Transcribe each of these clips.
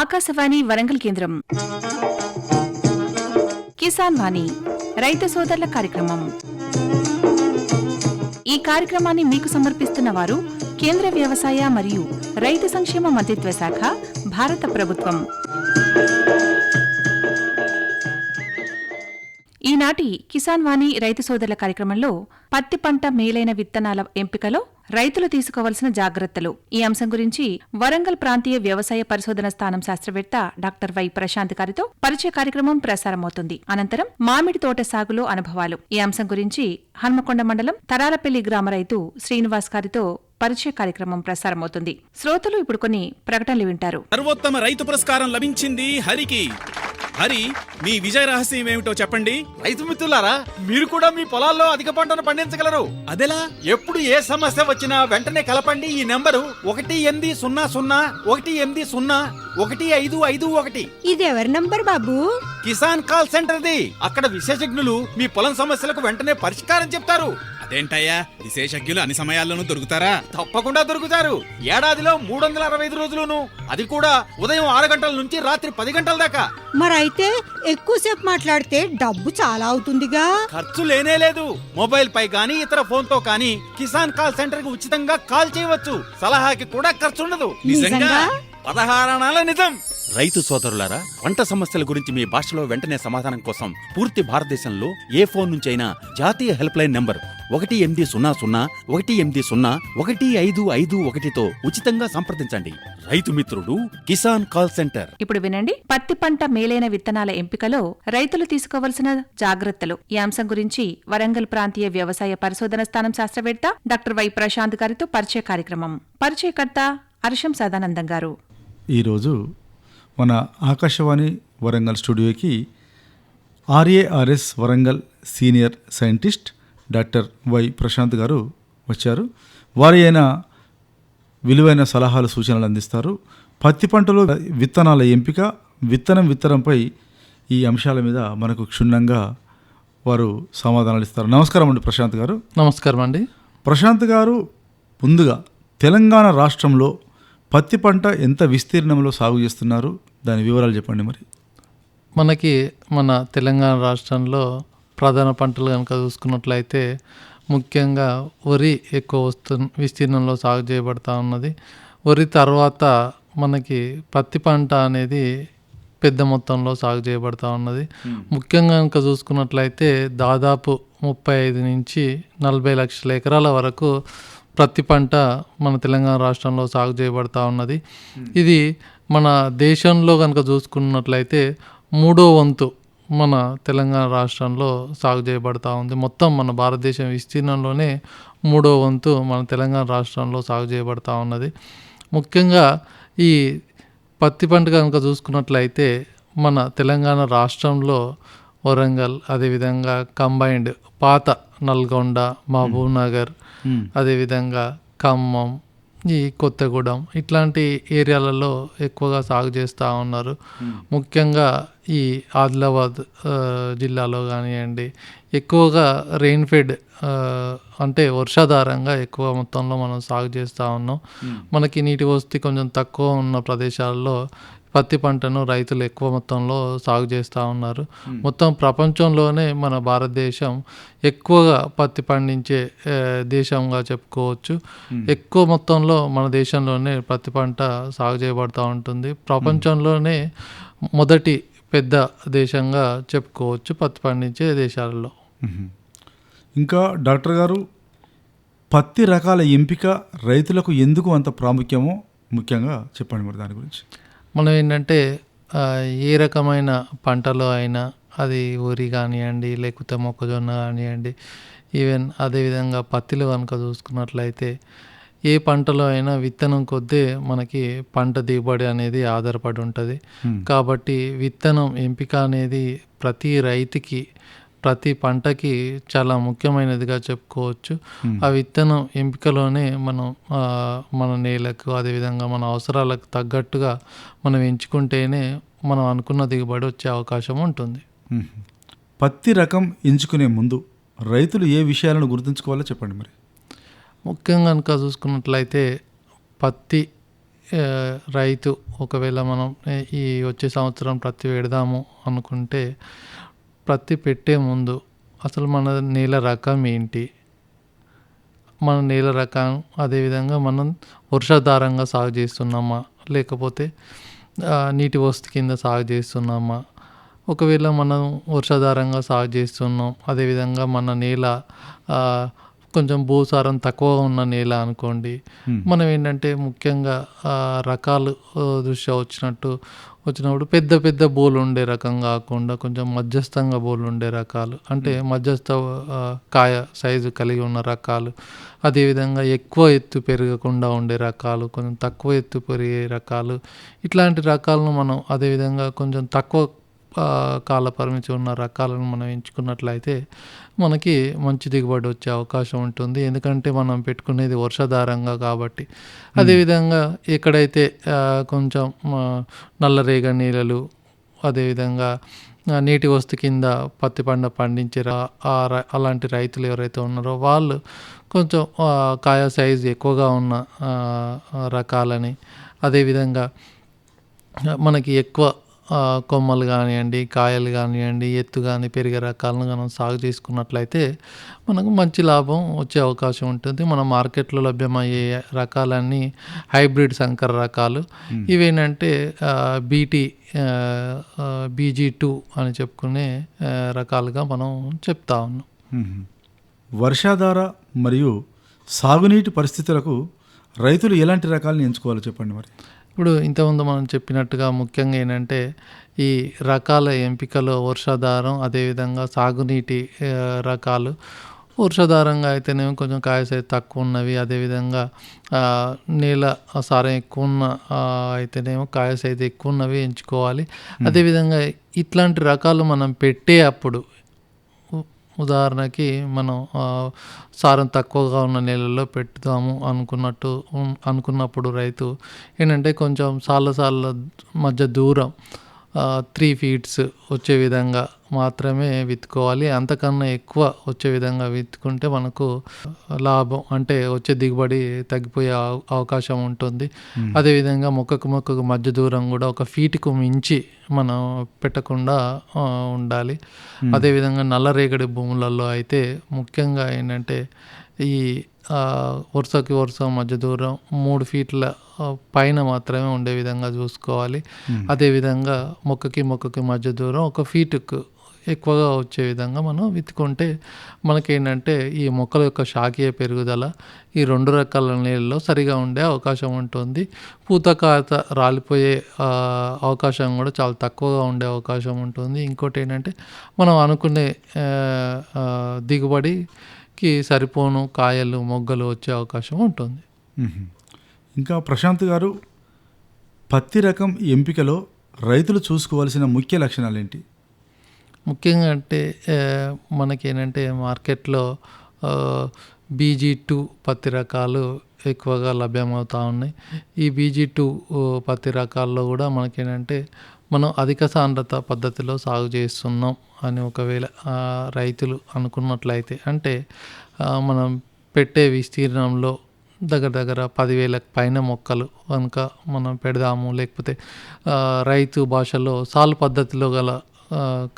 ఆకాశవాణి వరంగల్ కేంద్రం కిసాన్ వాణి రైతు సోదరుల కార్యక్రమం. ఈ కార్యక్రమాన్ని మీకు సమర్పిస్తున్న వారు కేంద్ర వ్యవసాయ మరియు రైతు సంక్షేమ మంత్రిత్వ శాఖ, భారత ప్రభుత్వం. ఈనాటి కిసాన్ వాణి రైతు సోదరుల కార్యక్రమంలో పత్తి పంట మేలైన విత్తనాల ఎంపికలో రైతులు తీసుకోవలసిన జాగ్రత్తలు ఈ అంశం గురించి వరంగల్ ప్రాంతీయ వ్యవసాయ పరిశోధన స్థానం శాస్త్రవేత్త డాక్టర్ వై ప్రశాంత్ గారితో పరిచయ కార్యక్రమం ప్రసారమవుతుంది. అనంతరం మామిడి తోట సాగులో అనుభవాలు ఈ అంశం గురించి హన్మకొండ మండలం తరాలపల్లి గ్రామ రైతు శ్రీనివాస్ గారితో పరిచయ కార్యక్రమం ప్రసారమవుతుంది. శ్రోతలు ఇప్పుడు కొన్ని ప్రకటనలు వింటారు. సర్వోత్తమ రైతు పురస్కారం లభించింది హరికి. హరి, మీ విజయ రహస్యం ఏమిటో చెప్పండి. రైతు మిత్రులారా, మీరు కూడా మీ పొలాల్లో అధిక పంటను పండించగలరు. అదెలా? ఎప్పుడు ఏ సమస్య వచ్చినా వెంటనే కలపండి ఈ నెంబరు 1800-180-1551. ఇది ఎవరి నంబర్ బాబు? కిసాన్ కాల్ సెంటర్ది. అక్కడ విశేషజ్ఞులు మీ పొలం సమస్యలకు వెంటనే పరిష్కారం చెప్తారు. అదేంటయ్యా, విశేషజ్ఞులు అన్ని సమయాల్లోనూ దొరుకుతారా? తప్పకుండా దొరుకుతారు. ఏడాదిలో 365 రోజులును, అది కూడా ఉదయం 6 గంటల నుంచి రాత్రి 10 గంటల దాకా. మరైతే ఎక్కువసేపు మాట్లాడితే డబ్బు చాలా అవుతుందిగా. ఖర్చు లేనే లేదు. మొబైల్ పై గానీ ఇతర ఫోన్ తో కానీ కిసాన్ కాల్ సెంటర్ కి ఉచితంగా కాల్ చేయవచ్చు. సలహాకి కూడా ఖర్చుండదు. నిజంగా? 16 అనాల నిజం. రైతు సోదరులారా, పంట సమస్యల గురించి మీ భాషలో వెంటనే సమాధానం కోసం పూర్తి భారతదేశంలో ఏ ఫోన్ నుంచైనా జాతీయ హెల్ప్ లైన్ నంబర్ 1800-180-1551తో ఉచితంగా సంప్రదించండి. రైతు మిత్రుడు కిసాన్ కాల్ సెంటర్. ఇప్పుడు వినండి, పత్తి పంట మేలైన విత్తనాల ఎంపికలో రైతులు తీసుకోవలసిన జాగ్రత్తలు ఈ అంశం గురించి వరంగల్ ప్రాంతీయ వ్యవసాయ పరిశోధన స్థానం శాస్త్రవేత్త డాక్టర్ వై ప్రశాంత్ గారితో పరిచయ కార్యక్రమం. పరిచయకర్త అర్షం సదానందం గారు. ఈరోజు మన ఆకాశవాణి వరంగల్ స్టూడియోకి RARS Warangal senior scientist doctor Y Prashant గారు వచ్చారు. వారి అయిన విలువైన సలహాలు, సూచనలు అందిస్తారు. పత్తి పంటలో విత్తనాల ఎంపిక, విత్తనంపై ఈ అంశాల మీద మనకు క్షుణ్ణంగా వారు సమాధానాలు ఇస్తారు. నమస్కారం అండి ప్రశాంత్ గారు. నమస్కారం అండి. ప్రశాంత్ గారు, ముందుగా తెలంగాణ రాష్ట్రంలో పత్తి పంట ఎంత విస్తీర్ణంలో సాగు చేస్తున్నారు, దాని వివరాలు చెప్పండి. మరి మన తెలంగాణ రాష్ట్రంలో ప్రధాన పంటలు కనుక చూసుకున్నట్లయితే ముఖ్యంగా వరి ఎక్కువ విస్తీర్ణంలో సాగు చేయబడతా ఉన్నది. వరి తర్వాత మనకి పత్తి పంట అనేది పెద్ద మొత్తంలో సాగు చేయబడతా ఉన్నది. ముఖ్యంగా కనుక చూసుకున్నట్లయితే దాదాపు 35 నుంచి 40 లక్షల ఎకరాల వరకు పత్తి పంట మన తెలంగాణ రాష్ట్రంలో సాగు చేయబడతా ఉన్నది. ఇది మన దేశంలో కనుక చూసుకున్నట్లయితే 3వ వంతు మన తెలంగాణ రాష్ట్రంలో సాగు చేయబడతా ఉంది. మొత్తం మన భారతదేశం విస్తీర్ణంలోనే 3వ వంతు మన తెలంగాణ రాష్ట్రంలో సాగు చేయబడతా ఉన్నది. ముఖ్యంగా ఈ పత్తి పంట కనుక చూసుకున్నట్లయితే మన తెలంగాణ రాష్ట్రంలో వరంగల్, అదేవిధంగా కంబైన్డ్ పాత నల్గొండ, మహబూబ్ నగర్, అదేవిధంగా ఖమ్మం, ఈ కొత్తగూడెం ఇట్లాంటి ఏరియాలలో ఎక్కువగా సాగు చేస్తూ ఉన్నారు. ముఖ్యంగా ఈ ఆదిలాబాద్ జిల్లాలో కానివ్వండి, ఎక్కువగా రెయిన్ఫెడ్ అంటే వర్షాధారంగా ఎక్కువ మొత్తంలో మనం సాగు చేస్తూ ఉన్నాం. మనకి నీటి వసతి కొంచెం తక్కువ ఉన్న ప్రదేశాల్లో పత్తి పంటను రైతులు ఎక్కువ మొత్తంలో సాగు చేస్తూ ఉన్నారు. మొత్తం ప్రపంచంలోనే మన భారతదేశం ఎక్కువగా పత్తి పండించే దేశంగా చెప్పుకోవచ్చు. ఎక్కువ మొత్తంలో మన దేశంలోనే పత్తి పంట సాగు చేయబడుతూ ఉంటుంది. ప్రపంచంలోనే మొదటి పెద్ద దేశంగా చెప్పుకోవచ్చు పత్తి పండించే దేశాలలో. ఇంకా డాక్టర్ గారు, పత్తి రకాల ఎంపిక రైతులకు ఎందుకు అంత ప్రాముఖ్యమో ముఖ్యంగా చెప్పండి మరి దాని గురించి. మనం ఏంటంటే ఏ రకమైన పంటలో అయినా, అది వరి కానివ్వండి, లేకపోతే మొక్కజొన్న కానివ్వండి, ఈవెన్ అదేవిధంగా పత్తిలో కనుక చూసుకున్నట్లయితే ఏ పంటలో అయినా విత్తనం కొద్దీ మనకి పంట దిగుబడి అనేది ఆధారపడి ఉంటుంది. కాబట్టి విత్తనం ఎంపిక అనేది ప్రతి రైతుకి, ప్రతి పంటకి చాలా ముఖ్యమైనదిగా చెప్పుకోవచ్చు. ఆ విత్తనం ఎంపికలోనే మనం మన నేలకు, అదేవిధంగా మన అవసరాలకు తగ్గట్టుగా మనం ఎంచుకుంటేనే మనం అనుకున్న దిగుబడి వచ్చే అవకాశం ఉంటుంది. పత్తి రకం ఎంచుకునే ముందు రైతులు ఏ విషయాలను గుర్తుంచుకోవాలో చెప్పండి మరి. ముఖ్యంగా కనుక చూసుకున్నట్లయితే పత్తి రైతు ఒకవేళ మనం ఈ వచ్చే సంవత్సరం ప్రత్తి పెడదాము అనుకుంటే ప్రత్తి పెట్టే ముందు అసలు మన నేల రకం ఏంటి, మన నేల రకం అదేవిధంగా మనం వర్షాధారంగా సాగు చేస్తున్నామా లేకపోతే నీటి వసతి కింద సాగు చేస్తున్నామా. ఒకవేళ మనం వర్షాధారంగా సాగు చేస్తున్నాం, అదేవిధంగా మన నేల కొంచెం భూసారం తక్కువగా ఉన్న నేల అనుకోండి, మనం ఏంటంటే ముఖ్యంగా రకాలు దృష్ట్యా వచ్చినప్పుడు పెద్ద పెద్ద బోలు ఉండే రకం కాకుండా కొంచెం మధ్యస్థంగా బోలు ఉండే రకాలు, అంటే మధ్యస్థ కాయ సైజు కలిగి ఉన్న రకాలు, అదేవిధంగా ఎక్కువ ఎత్తు పెరగకుండా ఉండే రకాలు, కొంచెం తక్కువ ఎత్తు పెరిగే రకాలు, ఇట్లాంటి రకాలను మనం అదేవిధంగా కొంచెం తక్కువ కాల పరిమితి ఉన్న రకాలను మనం ఎంచుకున్నట్లయితే మనకి మంచి దిగుబడి వచ్చే అవకాశం ఉంటుంది. ఎందుకంటే మనం పెట్టుకునేది వర్షాధారంగా కాబట్టి. అదేవిధంగా ఎక్కడైతే కొంచెం నల్లరేగ నేలలు, అదేవిధంగా నీటి వస్తు కింద పత్తి పంట పండించే అలాంటి రైతులు ఎవరైతే ఉన్నారో వాళ్ళు కొంచెం కాయ సైజు ఎక్కువగా ఉన్న రకాలని, అదేవిధంగా మనకి ఎక్కువ కొమ్మలు కానివ్వండి, కాయలు కానివ్వండి, ఎత్తు కానీ పెరిగే రకాలను మనం సాగు చేసుకున్నట్లయితే మనకు మంచి లాభం వచ్చే అవకాశం ఉంటుంది. మన మార్కెట్లో లభ్యమయ్యే రకాలన్నీ హైబ్రిడ్ సంకర రకాలు. ఇవేంటంటే BG2 అని చెప్పుకునే రకాలుగా మనం చెప్తా ఉన్నాం. వర్షాధార మరియు సాగునీటి పరిస్థితులకు రైతులు ఎలాంటి రకాలను ఎంచుకోవాలో చెప్పండి. మరి ఇప్పుడు ఇంతకుముందు మనం చెప్పినట్టుగా ముఖ్యంగా ఏంటంటే ఈ రకాల ఎంపికలో వర్షాధారం, అదేవిధంగా సాగునీటి రకాలు. వర్షాధారంగా అయితేనేమో కొంచెం కాయ సైజు తక్కువ ఉన్నవి, అదేవిధంగా నేల సారం ఎక్కువ ఉన్న అయితేనేమో కాయ సైజు ఎక్కువ ఉన్నవి ఎంచుకోవాలి. అదేవిధంగా ఇట్లాంటి రకాలు మనం పెట్టే అప్పుడు ఉదాహరణకి మనం సారం తక్కువగా ఉన్న నేలల్లో పెట్టుదాము అనుకున్నప్పుడు రైతు ఏంటంటే కొంచెం సాళ్ళ మధ్య దూరం 3 feet వచ్చే విధంగా మాత్రమే విత్తుకోవాలి. అంతకన్నా ఎక్కువ వచ్చే విధంగా విత్తుకుంటే మనకు లాభం అంటే వచ్చే దిగుబడి తగ్గిపోయే అవకాశం ఉంటుంది. అదేవిధంగా మొక్కకు మధ్య దూరం కూడా 1 feetకు మించి మనం పెట్టకుండా ఉండాలి. అదేవిధంగా నల్లరేగడి భూములలో అయితే ముఖ్యంగా ఏంటంటే ఈ వరుసకి వరుస మధ్య దూరం 3 feet పైన మాత్రమే ఉండే విధంగా చూసుకోవాలి. అదేవిధంగా మొక్కకి మధ్య దూరం 1 feetకు ఎక్కువగా వచ్చే విధంగా మనం విత్తుకుంటే మనకేంటంటే ఈ మొక్కల యొక్క శాఖీయ పెరుగుదల ఈ 2 రకాల నేలల్లో సరిగా ఉండే అవకాశం ఉంటుంది. పూత కాత రాలిపోయే అవకాశం కూడా చాలా తక్కువగా ఉండే అవకాశం ఉంటుంది. ఇంకోటి ఏంటంటే మనం అనుకునే దిగుబడికి సరిపోను కాయలు మొగ్గలు వచ్చే అవకాశం ఉంటుంది. ఇంకా ప్రశాంత్ గారు, పత్తి రకం ఎంపికలో రైతులు చూసుకోవాల్సిన ముఖ్య లక్షణాలు ఏంటి? ముఖ్యంగా అంటే మనకేంటంటే మార్కెట్లో BG2 పత్తి రకాలు ఎక్కువగా లభ్యమవుతూ ఉన్నాయి. ఈ BG2 పత్తి రకాల్లో కూడా మనకేంటంటే మనం అధిక సాంద్రత పద్ధతిలో సాగు చేస్తున్నాం అని ఒకవేళ రైతులు అనుకున్నట్లయితే, అంటే మనం పెట్టే విస్తీర్ణంలో దగ్గర 10,000 పైన మొక్కలు కనుక మనం పెడదాము, లేకపోతే రైతు భాషలో సాలు పద్ధతిలో గల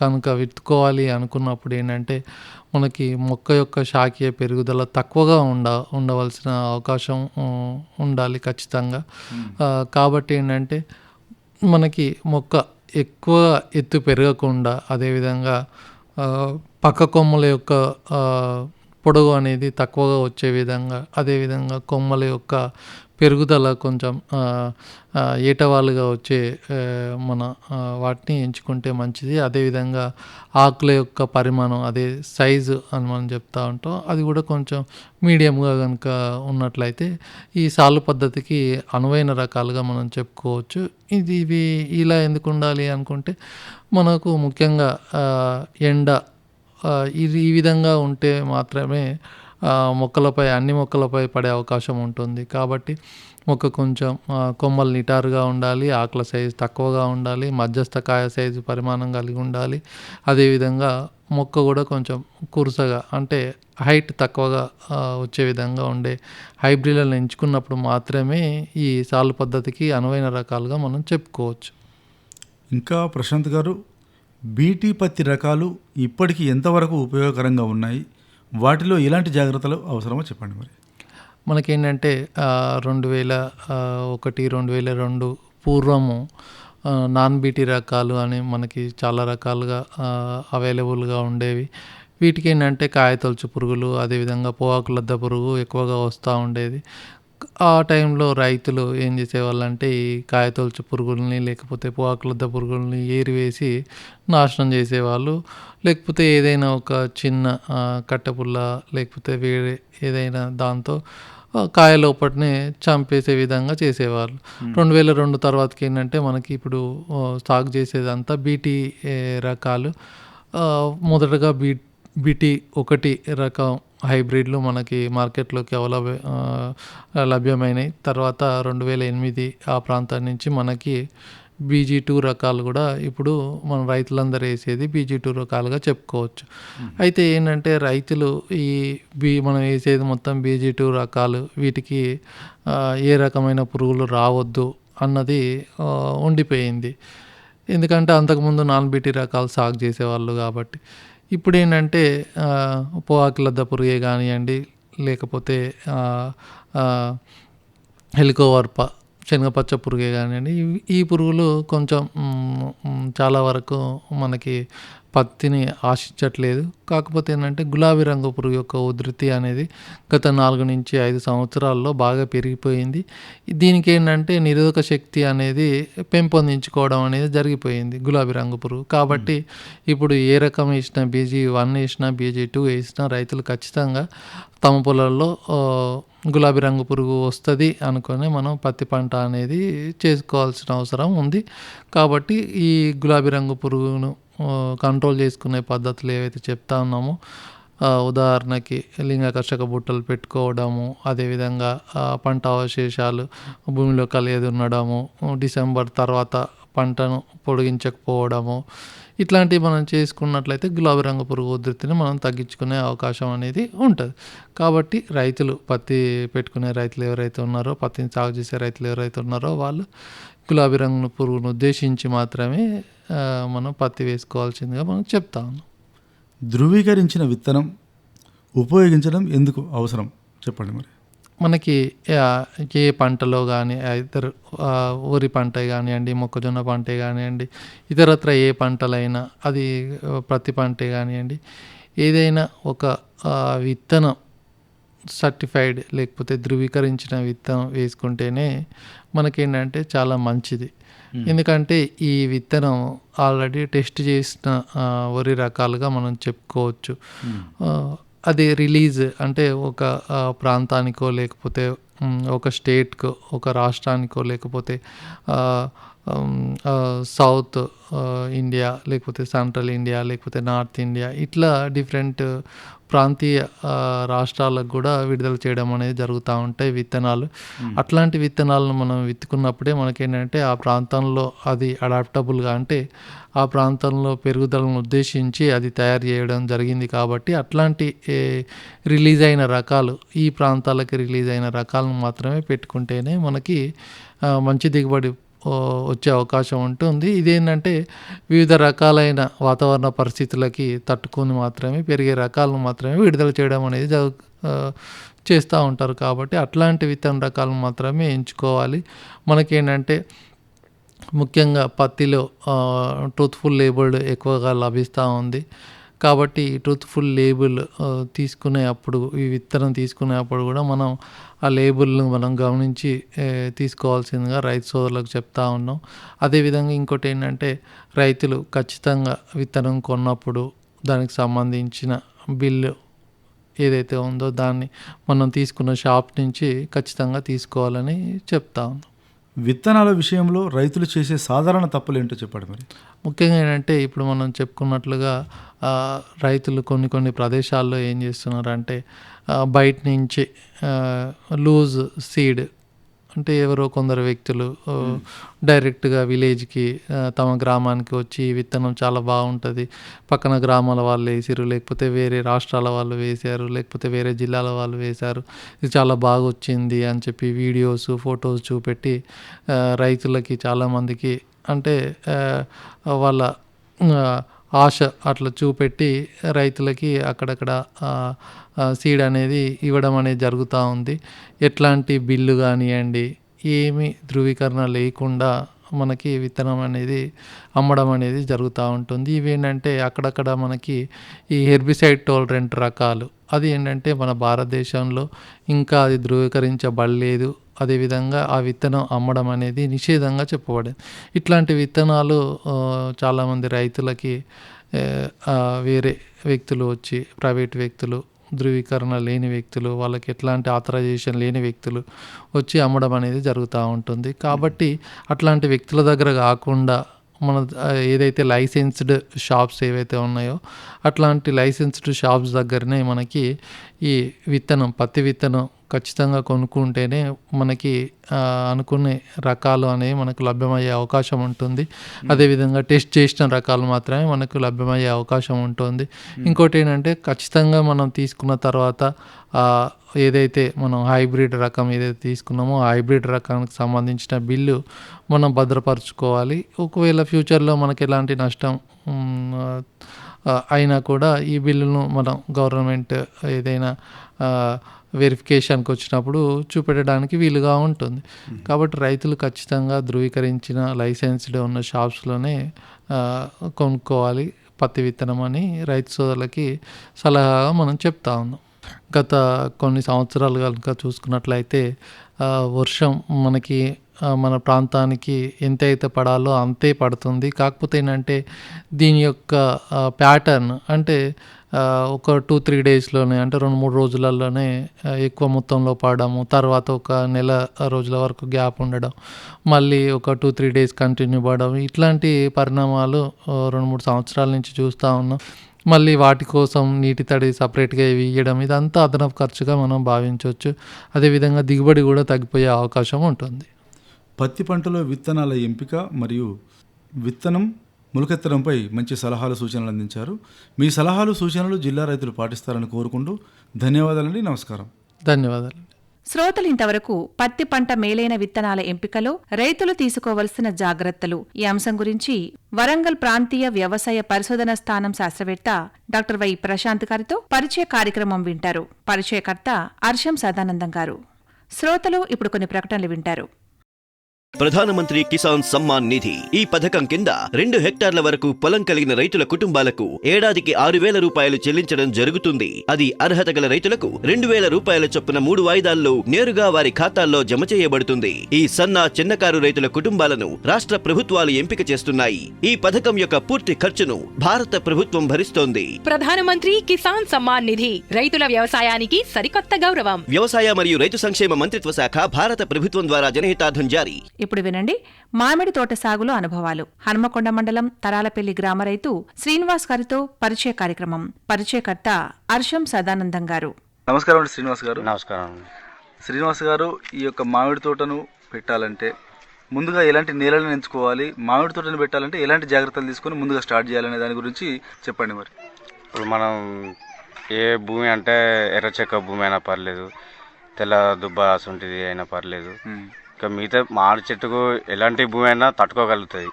కనుక విత్తుకోవాలి అనుకున్నప్పుడు ఏంటంటే మనకి మొక్క యొక్క శాఖీయ పెరుగుదల తక్కువగా ఉండవలసిన అవకాశం ఉండాలి ఖచ్చితంగా. కాబట్టి ఏంటంటే మనకి మొక్క ఎక్కువ ఎత్తు పెరగకుండా, అదేవిధంగా పక్క కొమ్మల యొక్క పొడవు అనేది తక్కువగా వచ్చే విధంగా, అదేవిధంగా కొమ్మల యొక్క పెరుగుదల కొంచెం ఏటవాలుగా వచ్చే మన వాటిని ఎంచుకుంటే మంచిది. అదేవిధంగా ఆకుల యొక్క పరిమాణం అదే సైజు అని మనం చెప్తా ఉంటాం, అది కూడా కొంచెం మీడియంగా కనుక ఉన్నట్లయితే ఈ సాలు పద్ధతికి అనువైన రకాలుగా మనం చెప్పుకోవచ్చు. ఇవి ఇలా ఎందుకు ఉండాలి అనుకుంటే మనకు ముఖ్యంగా ఎండ ఇది ఈ విధంగా ఉంటే మాత్రమే అన్ని మొక్కలపై పడే అవకాశం ఉంటుంది. కాబట్టి మొక్క కొంచెం కొమ్మలు నిటారుగా ఉండాలి, ఆకుల సైజు తక్కువగా ఉండాలి, మధ్యస్థ కాయ సైజు పరిమాణం కలిగి ఉండాలి. అదేవిధంగా మొక్క కూడా కొంచెం కురుసగా అంటే హైట్ తక్కువగా వచ్చే విధంగా ఉండే హైబ్రిడ్లను ఎంచుకున్నప్పుడు మాత్రమే ఈ సాలు పద్ధతికి అనువైన రకాలుగా మనం చెప్పుకోవచ్చు. ఇంకా ప్రశాంత్ గారు, బీటీ పత్తి రకాలు ఇప్పటికీ ఎంతవరకు ఉపయోగకరంగా ఉన్నాయి, వాటిలో ఎలాంటి జాగ్రత్తలు అవసరమో చెప్పండి. మరి మనకేంటంటే 2001, 2002 పూర్వము నాన్ బీటీ రకాలు అని మనకి చాలా రకాలుగా అవైలబుల్గా ఉండేవి. వీటికి ఏంటంటే కాయతొలుచు పురుగులు, అదేవిధంగా పోఆకు లద్ద పురుగు ఎక్కువగా వస్తూ ఉండేది. ఆ టైంలో రైతులు ఏం చేసేవాళ్ళంటే ఈ కాయతొలుచు పురుగుల్ని లేకపోతే పోఆకు లద్ద పురుగుల్ని ఏరివేసి నాశనం చేసేవాళ్ళు. లేకపోతే ఏదైనా ఒక చిన్న కట్టెపుల్ల లేకపోతే వేరే ఏదైనా దాంతో కాయ లోపటినే చంపేసే విధంగా చేసేవాళ్ళు. 2002 తర్వాతకి ఏంటంటే మనకి ఇప్పుడు సాగు చేసేదంతా బీటీ రకాలు. మొదటగా బీటీ 1 రకం హైబ్రిడ్లు మనకి మార్కెట్లోకి లభ్యమైనాయి. తర్వాత 2008 ఆ ప్రాంతం నుంచి మనకి BG2 రకాలు కూడా ఇప్పుడు మన రైతులందరూ వేసేది BG2 రకాలుగా చెప్పుకోవచ్చు. అయితే ఏంటంటే రైతులు ఈ మనం వేసేది మొత్తం BG2 రకాలు, వీటికి ఏ రకమైన పురుగులు రావద్దు అన్నది ఉండిపోయింది. ఎందుకంటే అంతకుముందు నాన్ బీటీ రకాలు సాగు చేసేవాళ్ళు కాబట్టి. ఇప్పుడు ఏంటంటే పోఆకు లద్ద పురుగే కానివ్వండి, లేకపోతే హెలికోవర్ప శనగపచ్చ పురుగే కానివ్వండి, ఈ పురుగులు కొంచెం చాలా వరకు మనకి పత్తిని ఆశించట్లేదు. కాకపోతే ఏంటంటే గులాబీ రంగు పురుగు యొక్క ఉధృతి అనేది గత 4 నుంచి 5 సంవత్సరాల్లో బాగా పెరిగిపోయింది. దీనికి ఏంటంటే నిరోధక శక్తి అనేది పెంపొందించుకోవడం అనేది జరిగిపోయింది గులాబీ రంగు పురుగు. కాబట్టి ఇప్పుడు ఏ రకం వేసినా, BG1 వేసినా, BG2 వేసినా రైతులు ఖచ్చితంగా తమ పొలాల్లో గులాబీ రంగు పురుగు వస్తుంది అనుకొని మనం పత్తి పంట అనేది చేసుకోవాల్సిన అవసరం ఉంది. కాబట్టి ఈ గులాబీ రంగు పురుగును కంట్రోల్ చేసుకునే పద్ధతులు ఏవైతే చెప్తా ఉన్నామో, ఉదాహరణకి లింగాకర్షక బుట్టలు పెట్టుకోవడము, అదేవిధంగా పంట అవశేషాలు భూమిలో కలిగి ఉండడము, డిసెంబర్ తర్వాత పంటను పొడిగించకపోవడము, ఇట్లాంటివి మనం చేసుకున్నట్లయితే గులాబీ రంగు పురుగు ఉధృతిని మనం తగ్గించుకునే అవకాశం అనేది ఉంటుంది. కాబట్టి రైతులు, పత్తి పెట్టుకునే రైతులు ఎవరైతే ఉన్నారో, పత్తిని సాగు చేసే రైతులు ఎవరైతే ఉన్నారో వాళ్ళు గులాబీ రంగు పురుగును ఉద్దేశించి మాత్రమే మనం పత్తి వేసుకోవాల్సిందిగా మనం చెప్తా ఉన్నాం. ధృవీకరించిన విత్తనం ఉపయోగించడం ఎందుకు అవసరం చెప్పండి. మరి మనకి ఏ పంటలో కానీ, ఇతర వరి పంట కానివ్వండి, మొక్కజొన్న పంట కానివ్వండి, ఇతరత్ర ఏ పంటలైనా, అది ప్రతి పంట కానివ్వండి, ఏదైనా ఒక విత్తనం సర్టిఫైడ్ లేకపోతే ధృవీకరించిన విత్తనం వేసుకుంటేనే మనకేంటంటే చాలా మంచిది. ఎందుకంటే ఈ విత్తనం ఆల్రెడీ టెస్ట్ చేసిన వరి రకాలుగా మనం చెప్పుకోవచ్చు. అది రిలీజ్ అంటే ఒక ప్రాంతానికో లేకపోతే ఒక స్టేట్కో, ఒక రాష్ట్రానికో, లేకపోతే సౌత్ ఇండియా, లేకపోతే సెంట్రల్ ఇండియా, లేకపోతే నార్త్ ఇండియా, ఇట్లా డిఫరెంట్ ప్రాంతీయ రాష్ట్రాలకు కూడా విడుదల చేయడం అనేది జరుగుతూ ఉంటాయి విత్తనాలు. అట్లాంటి విత్తనాలను మనం విత్తుకున్నప్పుడే మనకేంటంటే ఆ ప్రాంతంలో అది అడాప్టబుల్గా, అంటే ఆ ప్రాంతంలో పెరుగుదలను ఉద్దేశించి అది తయారు చేయడం జరిగింది. కాబట్టి అట్లాంటి రిలీజ్ అయిన రకాలు, ఈ ప్రాంతాలకి రిలీజ్ అయిన రకాలను మాత్రమే పెట్టుకుంటేనే మనకి మంచి దిగుబడి వచ్చే అవకాశం ఉంటుంది. ఇదేంటంటే వివిధ రకాలైన వాతావరణ పరిస్థితులకి తట్టుకొని మాత్రమే పెరిగే రకాలను మాత్రమే విడుదల చేయడం అనేది చేస్తూ ఉంటారు. కాబట్టి అట్లాంటి విత్తన రకాలను మాత్రమే ఎంచుకోవాలి. మనకేంటంటే ముఖ్యంగా పత్తిలో ట్రూత్ఫుల్ లేబుల్డ్ ఎక్కువగా లభిస్తూ ఉంది. కాబట్టి ట్రూత్ఫుల్ లేబుల్ తీసుకునే అప్పుడు, ఈ విత్తనం తీసుకునే అప్పుడు కూడా మనం ఆ లేబుల్ను మనం గమనించి తీసుకోవాల్సిందిగా రైతు సోదరులకు చెప్తా ఉన్నాం. అదేవిధంగా ఇంకోటి ఏంటంటే రైతులు ఖచ్చితంగా విత్తనం కొన్నప్పుడు దానికి సంబంధించిన బిల్లు ఏదైతే ఉందో దాన్ని మనం తీసుకున్న షాప్ నుంచి ఖచ్చితంగా తీసుకోవాలని చెప్తా ఉన్నాం. విత్తనాల విషయంలో రైతులు చేసే సాధారణ తప్పులు ఏంటో చెప్పండి. మరి ముఖ్యంగా ఏంటంటే ఇప్పుడు మనం చెప్పుకున్నట్లుగా రైతులు కొన్ని ప్రదేశాల్లో ఏం చేస్తున్నారంటే బయట నుంచి లూజ్ సీడ్ అంటే ఎవరో కొందరు వ్యక్తులు డైరెక్ట్గా విలేజ్కి తమ గ్రామానికి వచ్చి ఈ విత్తనం చాలా బాగుంటుంది, పక్కన గ్రామాల వాళ్ళు వేసారు, లేకపోతే వేరే రాష్ట్రాల వాళ్ళు వేశారు, లేకపోతే వేరే జిల్లాల వాళ్ళు వేశారు, ఇది చాలా బాగా వచ్చింది అని చెప్పి వీడియోస్ ఫొటోస్ చూపెట్టి రైతులకి చాలామందికి అంటే వాళ్ళ ఆశ అట్లా చూపెట్టి రైతులకి అక్కడక్కడ సీడ్ అనేది ఇవ్వడం అనేది జరుగుతూ ఉంది. ఎట్లాంటి బిల్లు కానివ్వండి, ఏమి ధృవీకరణ లేకుండా మనకి విత్తనం అనేది అమ్మడం అనేది జరుగుతూ ఉంటుంది. ఇవేంటంటే అక్కడక్కడ మనకి ఈ హెర్బిసైడ్ టాలరెంట్ రకాలు, అది ఏంటంటే మన భారతదేశంలో ఇంకా అది ధృవీకరించబడలేదు. అదేవిధంగా ఆ విత్తనం అమ్మడం అనేది నిషేధంగా చెప్పబడింది. ఇట్లాంటి విత్తనాలు చాలామంది రైతులకి వేరే వ్యక్తులు వచ్చి, ప్రైవేట్ వ్యక్తులు, ధృవీకరణ లేని వ్యక్తులు, వాళ్ళకి ఎట్లాంటి ఆథరైజేషన్ లేని వ్యక్తులు వచ్చి అమ్మడం అనేది జరుగుతూ ఉంటుంది. కాబట్టి అట్లాంటి వ్యక్తుల దగ్గర కాకుండా మన ఏదైతే లైసెన్స్డ్ షాప్స్ ఏవైతే ఉన్నాయో అట్లాంటి లైసెన్స్డ్ షాప్స్ దగ్గరనే మనకి ఈ విత్తనం, పత్తి విత్తనం ఖచ్చితంగా కొనుక్కుంటేనే మనకి అనుకునే రకాలు అనేవి మనకు లభ్యమయ్యే అవకాశం ఉంటుంది. అదేవిధంగా టెస్ట్ చేసిన రకాలు మాత్రమే మనకు లభ్యమయ్యే అవకాశం ఉంటుంది. ఇంకోటి ఏంటంటే ఖచ్చితంగా మనం తీసుకున్న తర్వాత ఏదైతే మనం హైబ్రిడ్ రకం ఏదైతే తీసుకున్నామో ఆ హైబ్రిడ్ రకానికి సంబంధించిన బిల్లు మనం భద్రపరచుకోవాలి. ఒకవేళ ఫ్యూచర్లో మనకి ఎలాంటి నష్టం అయినా కూడా ఈ బిల్లును మనం గవర్నమెంట్ ఏదైనా వెరిఫికేషన్కి వచ్చినప్పుడు చూపెట్టడానికి వీలుగా ఉంటుంది. కాబట్టి రైతులు ఖచ్చితంగా ధృవీకరించిన లైసెన్స్డ్ ఉన్న షాప్స్లోనే కొనుక్కోవాలి పత్తి విత్తనం అని రైతు సోదరులకి సలహాగా మనం చెప్తా ఉన్నాం. గత కొన్ని సంవత్సరాలు కనుక చూసుకున్నట్లయితే వర్షం మనకి మన ప్రాంతానికి ఎంత అయితే పడాలో అంతే పడుతుంది. కాకపోతే ఏంటంటే దీని యొక్క ప్యాటర్న్ అంటే ఒక 2-3 డేస్లోనే అంటే 2-3 రోజులలోనే ఎక్కువ మొత్తంలో పడము, తర్వాత ఒక నెల రోజుల వరకు గ్యాప్ ఉండడం, మళ్ళీ ఒక 2-3 డేస్ కంటిన్యూ పడడం, ఇట్లాంటి పరిణామాలు 2-3 సంవత్సరాల నుంచి చూస్తూ ఉన్నాం. మళ్ళీ వాటి కోసం నీటి తడి సపరేట్గా ఇవ్వడం, ఇదంతా అదనపు ఖర్చుగా మనం భావించవచ్చు. అదేవిధంగా దిగుబడి కూడా తగ్గిపోయే అవకాశం ఉంటుంది. పత్తి పంటలో విత్తనాల ఎంపిక మరియు విత్తనం మొలకెత్తడంపై మంచి సలహాలు సూచనలు అందించారు. మీ సలహాలు సూచనలు జిల్లా రైతులు పాటిస్తారని కోరుకుంటూ ధన్యవాదాలండి. నమస్కారం. ధన్యవాదాలు. శ్రోతలు ఇంతవరకు పత్తి పంట మేలైన విత్తనాల ఎంపికలో రైతులు తీసుకోవలసిన జాగ్రత్తలు ఈ అంశం గురించి వరంగల్ ప్రాంతీయ వ్యవసాయ పరిశోధన స్థానం శాస్త్రవేత్త డాక్టర్ వై ప్రశాంత్ గారితో పరిచయ కార్యక్రమం వింటారు. పరిచయకర్త అర్షం సదానందం గారు. శ్రోతలు ఇప్పుడు కొన్ని ప్రకటనలు వింటారు. ప్రధానమంత్రి కిసాన్ సమ్మాన్ నిధి ఈ పథకం కింద 2 హెక్టార్ల వరకు పొలం కలిగిన రైతుల కుటుంబాలకు ఏడాదికి 6,000 రూపాయలు చెల్లించడం జరుగుతుంది. అది అర్హత గల రైతులకు 2,000 రూపాయల చొప్పున 3 వాయిదాల్లో నేరుగా వారి ఖాతాల్లో జమ చేయబడుతుంది. ఈ సన్న చిన్నకారు రైతుల కుటుంబాలను రాష్ట్ర ప్రభుత్వాలు ఎంపిక చేస్తున్నాయి. ఈ పథకం యొక్క పూర్తి ఖర్చును భారత ప్రభుత్వం భరిస్తోంది. ప్రధానమంత్రి కిసాన్ సమ్మాన్ నిధి రైతుల వ్యవసాయానికి సరికొత్త గౌరవం. వ్యవసాయ మరియు రైతు సంక్షేమ మంత్రిత్వ శాఖ, భారత ప్రభుత్వం ద్వారా జనహితార్థం జారీ. ఇప్పుడు వినండి మామిడి తోట సాగులో అనుభవాలు. హన్మకొండ మండలం తరాలపల్లి గ్రామ రైతు శ్రీనివాస్ గారితో పరిచయ కార్యక్రమం. పరిచయకర్త అర్షం సదానందం గారు. నమస్కారం అండి శ్రీనివాస్ గారు. నమస్కారం. శ్రీనివాస్ గారు, ఈ యొక్క మామిడి తోటను పెట్టాలంటే ముందుగా ఎలాంటి నేలను ఎంచుకోవాలి, మామిడి తోటను పెట్టాలంటే ఎలాంటి జాగ్రత్తలు తీసుకొని ముందుగా స్టార్ట్ చేయాలనే దాని గురించి చెప్పండి. మరి ఇప్పుడు మనం ఏ భూమి అంటే ఎర్ర చెక్క భూమి అయినా పర్లేదు, తెల్ల దుబ్బ అసుంటిది అయినా పర్లేదు, ఇంకా మిగతా మామిడి చెట్టుకు ఎలాంటి భూమి అయినా తట్టుకోగలుగుతుంది.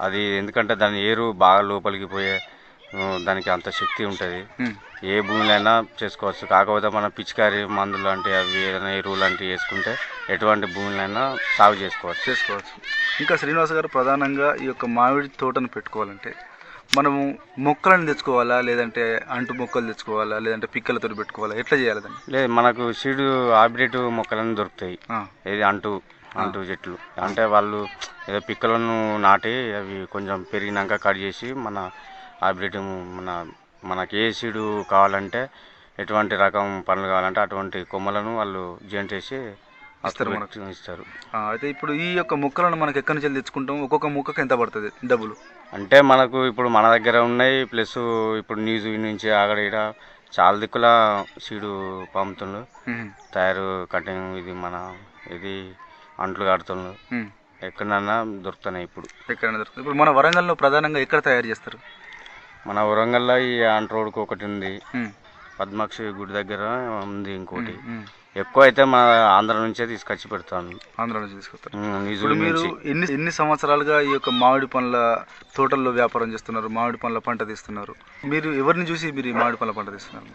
అది ఎందుకంటే దాని ఏరు బాగా లోపలికి పోయే దానికి అంత శక్తి ఉంటుంది. ఏ భూమిలైనా చేసుకోవచ్చు. కాకపోతే మనం పిచికారి మందులు లాంటివి అవి ఏదైనా ఎరువు లాంటివి వేసుకుంటే ఎటువంటి భూమిలైనా సాగు చేసుకోవచ్చు. ఇంకా శ్రీనివాస్ గారు, ప్రధానంగా ఈ యొక్క మామిడి తోటను పెట్టుకోవాలంటే మనము మొక్కలను తెచ్చుకోవాలా, లేదంటే అంటు మొక్కలు తెచ్చుకోవాలా, లేదంటే పిక్కలతో పెట్టుకోవాలా, ఎట్లా చేయాలి దాన్ని? లేదు, మనకు సీడు హైబ్రిడ్ మొక్కలను దొరుకుతాయి. ఇది అంటు చెట్లు అంటే వాళ్ళు ఏదో పిక్కలను నాటి అవి కొంచెం పెరిగినాక కట్ చేసి మన హైబ్రిడ్ మనకి ఏ సీడు కావాలంటే ఎటువంటి రకం పండ్లు కావాలంటే అటువంటి కొమ్మలను వాళ్ళు జాయింట్ చేసి ఇస్తారు. అయితే ఇప్పుడు ఈ యొక్క మొక్కలను మనకి ఎక్కడి నుంచి తెచ్చుకుంటాం, ఒక్కొక్క మొక్కకి ఎంత పడుతుంది డబ్బులు? అంటే మనకు ఇప్పుడు మన దగ్గర ఉన్నాయి, ప్లస్ ఇప్పుడు న్యూస్ నుంచి ఆగడ ఇక్కడ చాలా దిక్కుల సీడు పంపుతుండ్రు, తయారు కటింగ్ ఇది మన ఇది అంట్లు కడుతున్నారు. ఎక్కడన్నా దొరుకుతున్నాయి ఇప్పుడు. ఎక్కడైనా దొరుకుతుంది. ఇప్పుడు మన వరంగల్లో ప్రధానంగా ఎక్కడ తయారు చేస్తారు? మన వరంగల్లో ఈ ఆంట్ రోడ్కి ఒకటి ఉంది, పద్మాక్షి గుడి దగ్గర ఉంది ఇంకోటి. ఎక్కువ అయితే మా ఆంధ్ర నుంచే తీసుకొచ్చి పెడతాను. ఆంధ్ర నుంచి తీసుకొస్తారు. ఇప్పుడు మీరు ఎన్ని సంవత్సరాలుగా ఈ యొక్క మామిడి పండ్ల తోటల్లో వ్యాపారం చేస్తున్నారు, మామిడి పండ్ల పంట తీస్తున్నారు? మీరు ఎవరిని చూసి మీరు ఈ మామిడి పండ్ల పంట తీస్తున్నారు?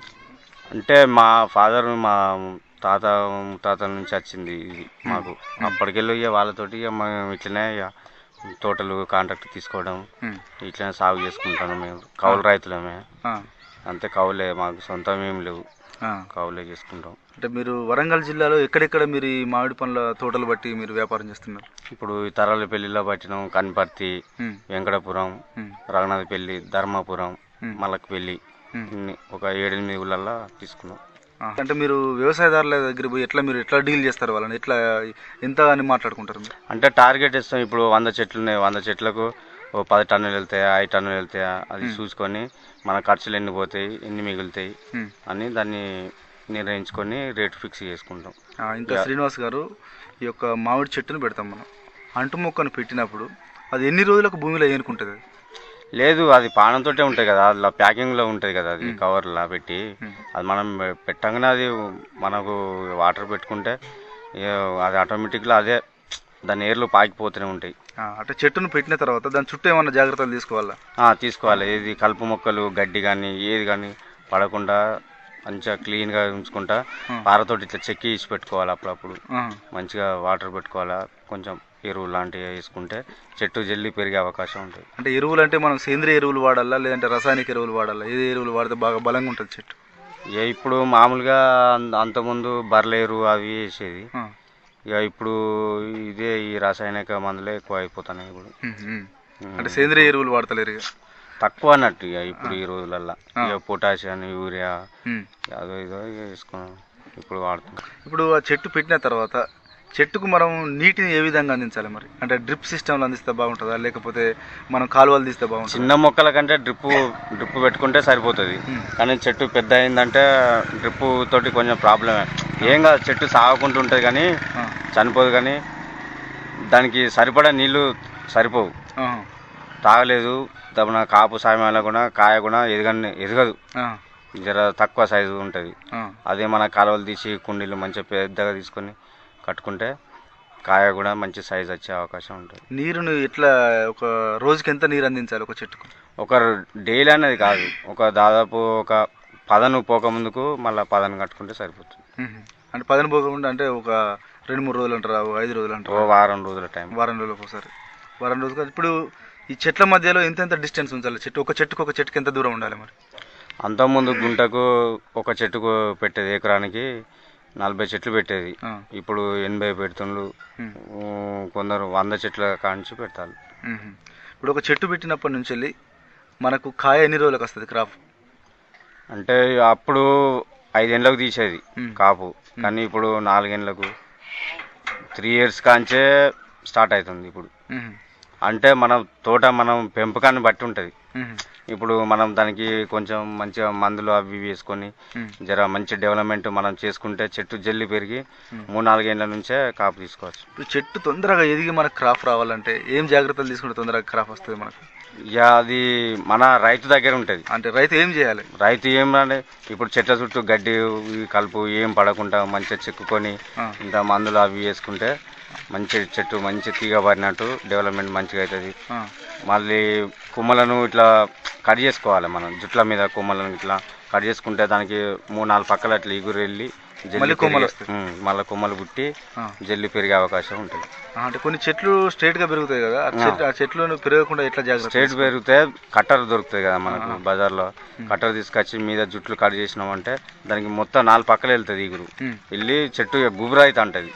అంటే మా ఫాదర్, మా తాతల నుంచి వచ్చింది ఇది మాకు. అప్పటికెళ్ళి ఇక వాళ్ళతోటి ఇక మేము ఇట్లనే ఇక తోటలు కాంట్రాక్ట్ తీసుకోవడం, ఇట్లనే సాగు చేసుకుంటాను. మేము కౌలు రైతులమే, అంతే. కౌలే, మాకు సొంతం ఏం లేవు, కౌలే చేసుకుంటాం. అంటే మీరు వరంగల్ జిల్లాలో ఎక్కడెక్కడ మీరు ఈ మామిడి పండ్ల తోటలు బట్టి మీరు వ్యాపారం చేస్తున్నారు? ఇప్పుడు ఈ తరాలపల్లిలో పట్టినాం, కన్పర్తి, వెంకటపురం, రఘునాథపల్లి, ధర్మాపురం, మలక్పల్లి, ఒక 7-8 ఊళ్ళల్లో తీసుకున్నాం. అంటే మీరు వ్యవసాయదారుల దగ్గర పోయి మీరు ఎట్లా డీల్ చేస్తారు? వాళ్ళని ఎట్లా, ఎంత అని మాట్లాడుకుంటారు? అంటే టార్గెట్ ఇస్తాం. ఇప్పుడు 100 చెట్లు ఉన్నాయి, 100 చెట్లకు 10 టన్నులు వెళ్తాయా, 5 టన్నులు వెళ్తాయా, అది చూసుకొని మన ఖర్చులు ఎన్ని పోతాయి, ఎన్ని మిగులుతాయి అని దాన్ని నిర్ణయించుకొని రేటు ఫిక్స్ చేసుకుంటాం. ఇంకా శ్రీనివాస్ గారు, ఈ యొక్క మామిడి చెట్టును పెడతాం మనం. అంటు మొక్కను పెట్టినప్పుడు అది ఎన్ని రోజులకు భూమిలో ఏనుకుంటుంది? లేదు, అది పానంతో ఉంటుంది కదా, అలా ప్యాకింగ్లో ఉంటుంది కదా, అది కవర్లా పెట్టి అది మనం పెట్టగానే అది మనకు వాటర్ పెట్టుకుంటే అది ఆటోమేటిక్గా అదే దాని ఏర్లు పాకిపోతూనే ఉంటాయి. అంటే చెట్టును పెట్టిన తర్వాత దాని చుట్టూ ఏమన్నా జాగ్రత్తలు తీసుకోవాలా? తీసుకోవాలి. ఏది కలుపు మొక్కలు, గడ్డి కానీ ఏది కానీ పడకుండా మంచిగా క్లీన్గా ఉంచుకుంటా పారతోటి ఇట్లా చెక్కి ఇచ్చి పెట్టుకోవాలి. అప్పుడప్పుడు మంచిగా వాటర్ పెట్టుకోవాలా, కొంచెం ఎరువులు లాంటివి వేసుకుంటే చెట్టు జల్లి పెరిగే అవకాశం ఉంటుంది. అంటే ఎరువులు అంటే మనం సేంద్రియ ఎరువులు వాడాలా, లేదంటే రాసాయనిక ఎరువులు వాడాలా? ఏ ఎరువులు వాడితే బాగా బలంగా ఉంటుంది చెట్టు? ఇప్పుడు మామూలుగా అంతకుముందు బర్లేరు అవి వేసేది, ఇక ఇప్పుడు ఇదే ఈ రాసాయనిక మందులే ఎక్కువ అయిపోతున్నాయి ఇప్పుడు. అంటే సేంద్రియ ఎరువులు వాడతలేరు, ఇక తక్కువ అన్నట్టు. ఇక ఇప్పుడు ఈ రోజులల్లో ఇక పొటాషియం, యూరియా అదో ఇదో వేసుకున్నాం, ఇప్పుడు వాడుతున్నాం. ఇప్పుడు ఆ చెట్టు పెట్టిన తర్వాత చెట్టుకు మనం నీటిని ఏ విధంగా అందించాలి మరి? అంటే డ్రిప్ సిస్టంలో అందిస్తే బాగుంటుందా, లేకపోతే మనం కాలువలు తీస్తే బాగుంటుంది? చిన్న మొక్కల కంటే డ్రిప్ పెట్టుకుంటే సరిపోతుంది. కానీ చెట్టు పెద్ద అయిందంటే డ్రిప్ తోటి కొంచెం ప్రాబ్లమే. ఏం కాదు, చెట్టు సాగకుండా ఉంటుంది కానీ చనిపోదు. కానీ దానికి సరిపడా నీళ్లు సరిపోవు, తాగలేదు. తమ కాపు సమయంలో కూడా కాయ కూడా ఎదగదు, జర తక్కువ సైజు ఉంటుంది. అదే మన కాలువలు తీసి కుండీలు మంచిగా పెద్దగా తీసుకొని కట్టుకుంటే కాయ కూడా మంచి సైజు వచ్చే అవకాశం ఉంటుంది. నీరును ఎట్లా, ఒక రోజుకి ఎంత నీరు అందించాలి ఒక చెట్టుకు? ఒక డైలీ అనేది కాదు, ఒక దాదాపు ఒక 10 పోక ముందుకు మళ్ళీ 10 కట్టుకుంటే సరిపోతుంది. అంటే 10 పోకుండా అంటే ఒక 2-3 రోజులు అంటారా, 5 రోజులు అంటారా? వారం రోజుల టైం, వారం రోజులకు ఒకసారి. వారం రోజులు. ఇప్పుడు ఈ చెట్ల మధ్యలో ఎంత డిస్టెన్స్ ఉంచాలి? ఒక చెట్టుకి ఎంత దూరం ఉండాలి మరి? అంతకుముందు గుంటకు ఒక చెట్టుకు పెట్టేది ఎకరానికి 40 చెట్లు పెట్టేది, ఇప్పుడు 80 పెడుతుండ్రు. కొందరు 100 చెట్ల కాంచి పెడతారు. ఇప్పుడు ఒక చెట్టు పెట్టినప్పటి నుంచి వెళ్ళి మనకు కాయ ఎన్ని రోజులకు వస్తుంది క్రాప్? అంటే అప్పుడు 5 ఏళ్ళకు తీసేది కాపు, కానీ ఇప్పుడు 4 ఏళ్ళకు 3 years కాంచే స్టార్ట్ అవుతుంది ఇప్పుడు. అంటే మన తోట మనం పెంపకాన్ని బట్టి ఉంటుంది. ఇప్పుడు మనం దానికి కొంచెం మంచిగా మందులు అవి వేసుకొని జర మంచి డెవలప్మెంట్ మనం చేసుకుంటే చెట్టు జల్లి పెరిగి 3-4 ఏళ్ళ నుంచే కాపు తీసుకోవచ్చు. ఇప్పుడు చెట్టు తొందరగా ఎదిగి మనకు క్రాప్ రావాలంటే ఏం జాగ్రత్తలు తీసుకుంటే తొందరగా క్రాప్ వస్తుంది మనకు? ఇక అది మన రైతు దగ్గర ఉంటుంది. అంటే రైతు ఏం చేయాలి? రైతు ఏమంటే ఇప్పుడు చెట్ల చుట్టూ గడ్డి కలుపు ఏం పడకుండా మంచిగా చెక్కుకొని ఇంత మందులు అవి వేసుకుంటే మంచి చెట్టు మంచి తీగ పడినట్టు డెవలప్మెంట్ మంచిగా అవుతుంది. మళ్ళీ కొమ్మలను ఇట్లా కట్ చేసుకోవాలి. మనం జుట్ల మీద కొమ్మలను ఇట్లా కట్ చేసుకుంటే దానికి 3-4 పక్కల అట్లా ఎగురు వెళ్ళి మళ్ళీ కొమ్మలు పుట్టి జల్లి పెరిగే అవకాశం ఉంటుంది. అంటే కొన్ని చెట్లు స్ట్రైట్ గా పెరుగుతాయి కదా, ఆ చెట్లు పెరగకుండా ఎట్లా జాగ్రత్త? స్ట్రైట్ పెరిగితే కట్టర్ దొరుకుతాయి కదా మనకు బజార్లో, కట్టర్ తీసుకొచ్చి మీద జుట్లు కట్ చేసినామంటే దానికి మొత్తం 4 పక్కలు వెళ్తుంది ఎగురు వెళ్ళి చెట్టు గుబురాయి ఉంటుంది.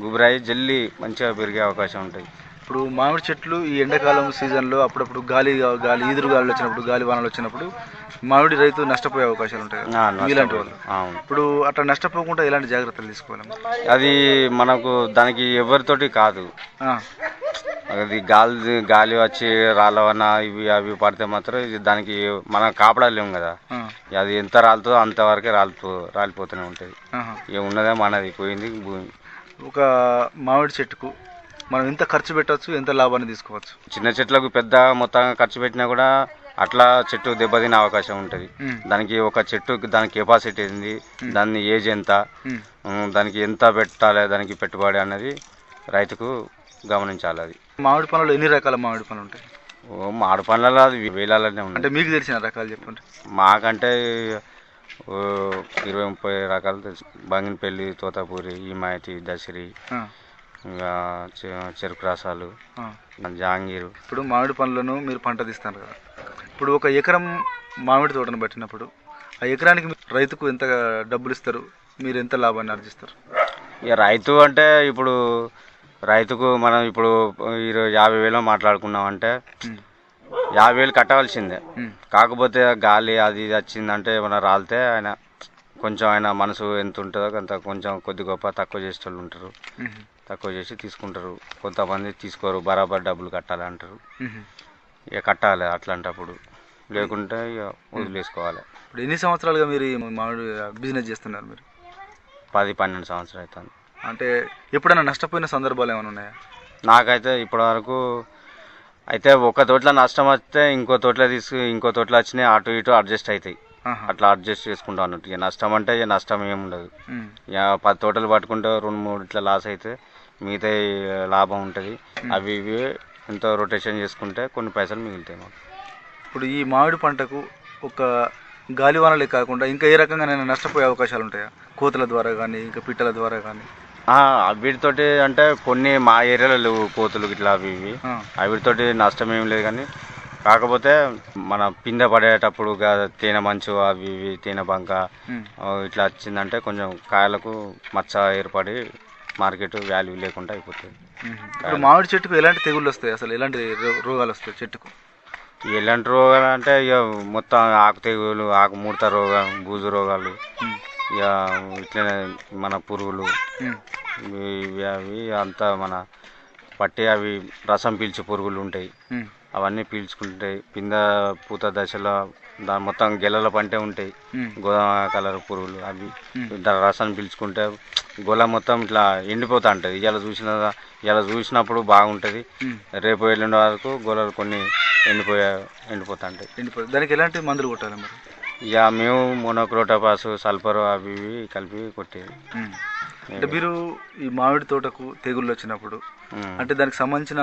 గుబురాయి జల్లి మంచిగా పెరిగే అవకాశం ఉంటుంది. ఇప్పుడు మామిడి చెట్లు ఈ ఎండాకాలం సీజన్లో అప్పుడప్పుడు ఈదురు గాలి వచ్చినప్పుడు, గాలి వానలు వచ్చినప్పుడు మామిడి రైతు నష్టపోయే అవకాశాలు ఉంటాయి ఇలాంటి వాళ్ళు. ఇప్పుడు అట్లా నష్టపోకుండా ఎలాంటి జాగ్రత్తలు తీసుకోవాలి? అది మనకు దానికి ఎవరితోటి కాదు, అది గాలి వచ్చి రాళ్ళవన్నా ఇవి అవి పడితే మాత్రం ఇది దానికి మనం కాపాడలేము కదా. అది ఎంత రాలుతుందో అంతవరకే రాలిపోతూనే ఉంటుంది. ఇక ఉన్నదే మనది, పోయింది భూమి. ఒక మామిడి చెట్టుకు మనం ఎంత ఖర్చు పెట్టవచ్చు, ఎంత లాభాన్ని తీసుకోవచ్చు? చిన్న చెట్లకు పెద్ద మొత్తంగా ఖర్చు పెట్టినా కూడా అట్లా చెట్టు దెబ్బతినే అవకాశం ఉంటుంది. దానికి ఒక చెట్టుకి దాని కెపాసిటీ ఏంది, దాని ఏజ్ ఎంత, దానికి ఎంత పెట్టాలి, దానికి పెట్టుబడి అనేది రైతుకు గమనించాలి. అది మామిడి పండ్లలో ఎన్ని రకాల మామిడి పండ్లు ఉంటాయి? మామిడి పండ్లలో అది వేలాలనే ఉన్నాయి. అంటే మీకు తెలిసిన రకాలు చెప్పండి. మాకంటే 20-30 రకాలు తెలుసు. బంగినపల్లి, తోతాపూరి, ఈమాయతి, దసరి, ఇంకా చెరుకు రసాలు, జాంగీరు. ఇప్పుడు మామిడి పండ్లను మీరు పంట తీస్తారు కదా, ఇప్పుడు ఒక ఎకరం మామిడి తోటను పెట్టినప్పుడు ఆ ఎకరానికి రైతుకు ఎంత డబ్బులు ఇస్తారు, మీరు ఎంత లాభాన్ని ఆర్జిస్తారు? ఇక రైతు అంటే ఇప్పుడు రైతుకు మనం ఇప్పుడు 50,000 మాట్లాడుకున్నామంటే 50,000 కట్టవలసిందే. కాకపోతే గాలి అది ఇది వచ్చిందంటే ఏమైనా రాలితే ఆయన మనసు ఎంత ఉంటుందో అంత కొంచెం కొద్ది గొప్ప తక్కువ చేసేటోళ్ళు ఉంటారు, తక్కువ చేసి తీసుకుంటారు. కొంతమంది తీసుకోరు, బరాబర్ డబ్బులు కట్టాలంటారు. ఇక కట్టాలి అట్లాంటప్పుడు, లేకుంటే ఇక వదిలేసుకోవాలి. ఇప్పుడు ఎన్ని సంవత్సరాలుగా మీరు మామిడి బిజినెస్ చేస్తున్నారు? మీరు 10-12 సంవత్సరాలు అవుతుంది. అంటే ఎప్పుడైనా నష్టపోయిన సందర్భాలు ఏమైనా ఉన్నాయా? నాకైతే ఇప్పటివరకు అయితే ఒక తోటలో నష్టం వస్తే ఇంకో తోటలో వచ్చినాయి, అటు ఇటు అడ్జస్ట్ అవుతాయి. అట్లా అడ్జస్ట్ చేసుకుంటా అన్నట్టు. ఇక నష్టం అంటే ఇక నష్టం ఏముండదు. ఇక 10 తోటలు పట్టుకుంటే 2-3 ఇట్లా లాస్ అయితే మిగతా లాభం ఉంటుంది. అవి ఇవి ఎంతో రొటేషన్ చేసుకుంటే కొన్ని పైసలు మిగులుతాయి మాకు. ఇప్పుడు ఈ మామిడి పంటకు ఒక గాలివానలే కాకుండా ఇంకా ఏ రకంగా నష్టపోయే అవకాశాలు ఉంటాయా? కోతుల ద్వారా కానీ, ఇంకా పిట్టల ద్వారా కానీ? వీటితోటి అంటే కొన్ని మా ఏరియాలో లేవు కోతులు ఇట్లా అవి ఇవి. వీటితోటి నష్టం ఏం లేదు. కానీ కాకపోతే మన పిందె పడేటప్పుడు తేనె మంచు అవి ఇవి తేనె బంక ఇట్లా వచ్చిందంటే కొంచెం కాయలకు మచ్చ ఏర్పడి మార్కెట్ వాల్యూ లేకుండా అయిపోతుంది. ఇప్పుడు మామిడి చెట్టుకు ఎలాంటి తెగుళ్ళు వస్తాయి, అసలు ఎలాంటి రోగాలు వస్తాయి చెట్టుకు? ఎలాంటి రోగాలు అంటే ఇక మొత్తం ఆకు తెగులు, ఆకు ముడత రోగం, బూజు రోగాలు, ఇక ఇట్లనే మన పురుగులు అవి అంతా మన పట్టి అవి రసం పీల్చే పురుగులు ఉంటాయి, అవన్నీ పీల్చుకుంటాయి. పింద పూత దశలో దాని మొత్తం గెలల పంటే ఉంటాయి, గోధుమ కలర్ పురుగులు. అవి దాని రసం పీల్చుకుంటే గొల మొత్తం ఇట్లా ఎండిపోతూ ఉంటుంది. ఇలా చూసినప్పుడు బాగుంటుంది, రేపు ఎల్లుండి వరకు గొలలు కొన్ని ఎండిపోతూ ఉంటాయి. దానికి ఎలాంటి మందులు కొట్టాలి మరి? ఇక మేము మోనోక్రోటోపాస్, సల్ఫర్ అవి ఇవి కలిపి కొట్టేది. అంటే మీరు ఈ మామిడి తోటకు తెగుళ్ళు వచ్చినప్పుడు అంటే దానికి సంబంధించిన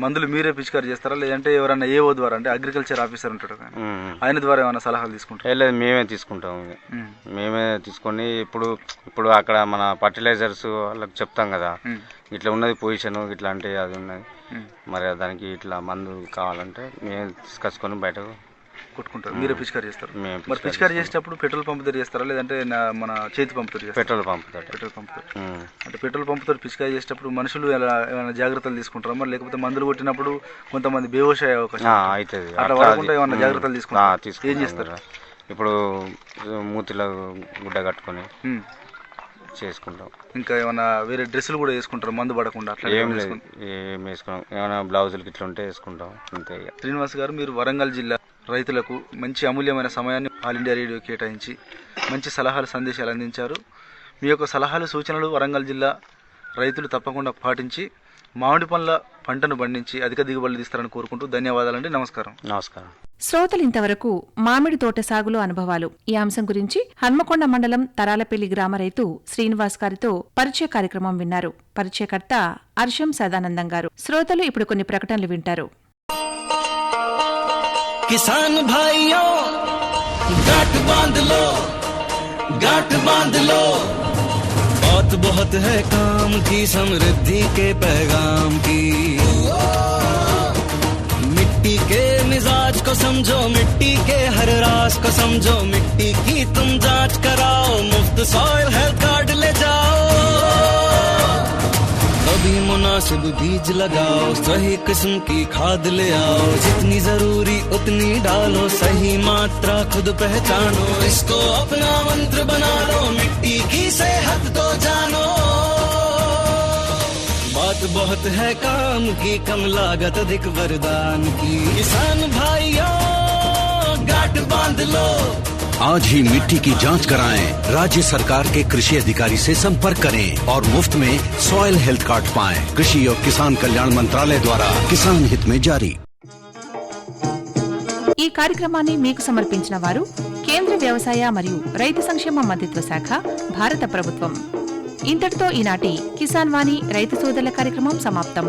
మందులు మీరే పిచికారి చేస్తారా, లేదంటే ఎవరైనా ఏఓ ద్వారా, అంటే అగ్రికల్చర్ ఆఫీసర్ ఉంటాడు కానీ ఆయన ద్వారా ఏమైనా సలహాలు తీసుకుంటారా? లేదు, మేమే తీసుకుంటాం. మేమే తీసుకొని ఇప్పుడు అక్కడ మన ఫర్టిలైజర్స్ వాళ్ళకి చెప్తాం కదా, ఇట్లా ఉన్నది పొజిషన్, ఇట్లా అంటే అది ఉన్నది, మరి దానికి ఇట్లా మందు కావాలంటే మేమే తీసుకొచ్చుకొని బయటకు కొట్టుకుంటారు. మీరే పిచికారి చేస్తారు. మరి పిచికారి చేసేటప్పుడు పెట్రోల్ పంపుతో చేస్తారా, లేదంటే మన చేతి పంపుతో? పెట్రోల్ పంపుతో. అంటే పెట్రోల్ పంపుతో పిచికారి చేసేటప్పుడు మనుషులు ఏమైనా జాగ్రత్తలు తీసుకుంటారా మరి, లేకపోతే మందులు కొట్టినప్పుడు కొంతమంది బేహోష్ అయ్యే అవకాశం అవుతుంది, అట్లా వాడకుండా ఏమైనా జాగ్రత్తలు తీసుకుంటారు? ఏం చేస్తారు? ఇప్పుడు మూతిలో గుడ్డ కట్టుకొని చేసుకుంటాం. ఇంకా ఏమైనా వేరే డ్రెస్సులు కూడా వేసుకుంటారు మందు పడకుండా? అట్లా ఏం లేదు, ఏం వేసుకున్నాం. ఏమైనా బ్లౌజులకి ఇట్లా ఉంటే వేసుకుంటాం అంతే. శ్రీనివాస్ గారు, మీరు వరంగల్ జిల్లా రైతులకు మంచి అమూల్యమైన సమయాన్ని ఆల్ ఇండియా రేడియో కేటాయించి మంచి సలహాలు, సందేశాలు అందించారు. మీ యొక్క సలహాలు, సూచనలు వరంగల్ జిల్లా రైతులు తప్పకుండా పాటించి మామిడి పండ్ల పంటను పండించి అధిక దిగుబడులు తీస్తారని కోరుకుంటూ ధన్యవాదాలండి. నమస్కారం. నమస్కారం. శ్రోతలు ఇంతవరకు మామిడి తోట సాగులో అనుభవాలు ఈ అంశం గురించి హన్మకొండ మండలం తరాలపల్లి గ్రామ రైతు శ్రీనివాస్ గారితో పరిచయ కార్యక్రమం విన్నారు. పరిచయకర్త అర్షం సదానందం గారు. శ్రోతలు ఇప్పుడు కొన్ని ప్రకటనలు వింటారు. किसान भाइयों गांठ बांध लो बहुत बहुत है काम की, समृद्धि के पैगाम की। मिट्टी के मिजाज को समझो, मिट्टी के हर राज को समझो, मिट्टी की तुम जांच कराओ, मुफ्त सॉइल हेल्थ कार्ड ले जाओ। कभी मुनासिब बीज लगाओ, सही किस्म की खाद ले आओ, जितनी जरूरी उतनी डालो, सही मात्रा खुद पहचानो, इसको अपना मंत्र बना लो, मिट्टी की सेहत तो जानो। बात बहुत है काम की, कम लागत अधिक वरदान की। किसान भाइयों गांठ बांध लो, आज ही मिट्टी की जांच कराएं। राज्य सरकार के कृषि अधिकारी से संपर्क करें और मुफ्त में सॉइल हेल्थ कार्ड पाएं। कृषि और किसान कल्याण मंत्रालय द्वारा किसान हित में जारी। ఈ కార్యక్రమాన్ని మీకు సమర్పించిన వారు కేంద్ర వ్యవసాయ మరియు రైతు సంక్షేమ మంత్రిత్వ శాఖ, భారత ప్రభుత్వం. ఇంతటితో ఈనాటి కిసాన్ వాణి రైతు సోదరుల కార్యక్రమం సమాప్తం.